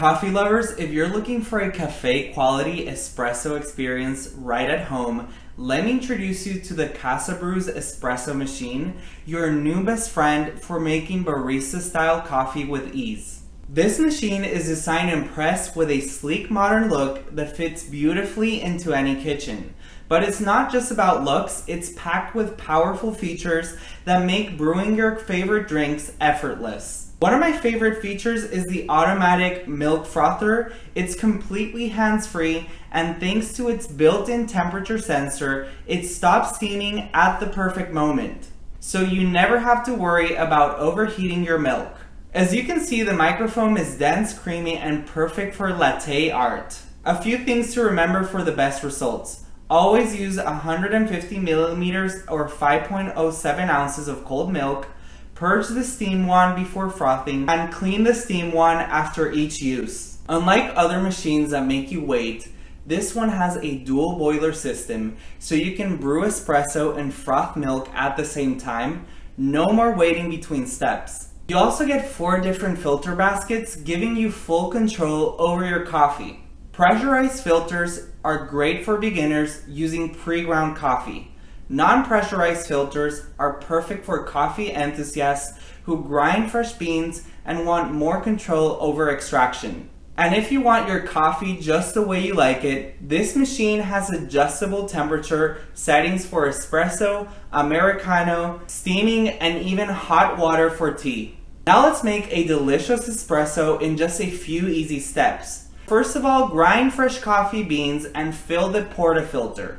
Coffee lovers, if you're looking for a cafe quality espresso experience right at home, let me introduce you to the Casabrews espresso machine, your new best friend for making barista style coffee with ease. This machine is designed to impress with a sleek modern look that fits beautifully into any kitchen. But it's not just about looks, it's packed with powerful features that make brewing your favorite drinks effortless. One of my favorite features is the automatic milk frother. It's completely hands-free, and thanks to its built-in temperature sensor, it stops steaming at the perfect moment. So you never have to worry about overheating your milk. As you can see, the microfoam is dense, creamy, and perfect for latte art. A few things to remember for the best results. Always use 150 milliliters or 5.07 ounces of cold milk. Purge the steam wand before frothing, and clean the steam wand after each use. Unlike other machines that make you wait, this one has a dual boiler system, so you can brew espresso and froth milk at the same time. No more waiting between steps. You also get 4 different filter baskets, giving you full control over your coffee. Pressurized filters are great for beginners using pre-ground coffee. Non-pressurized filters are perfect for coffee enthusiasts who grind fresh beans and want more control over extraction. And if you want your coffee just the way you like it, this machine has adjustable temperature settings for espresso, Americano, steaming, and even hot water for tea. Now let's make a delicious espresso in just a few easy steps. First of all, grind fresh coffee beans and fill the portafilter.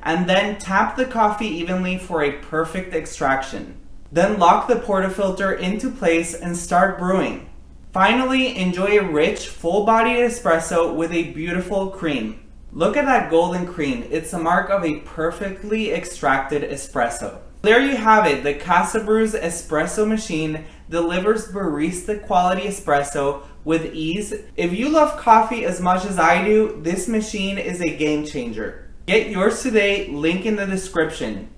And then tap the coffee evenly for a perfect extraction. Then lock the portafilter into place and start brewing. Finally, enjoy a rich, full-bodied espresso with a beautiful cream. Look at that golden cream. It's the mark of a perfectly extracted espresso. There you have it. The Casabrews espresso machine delivers barista quality espresso with ease. If you love coffee as much as I do, this machine is a game changer. Get yours today, link in the description.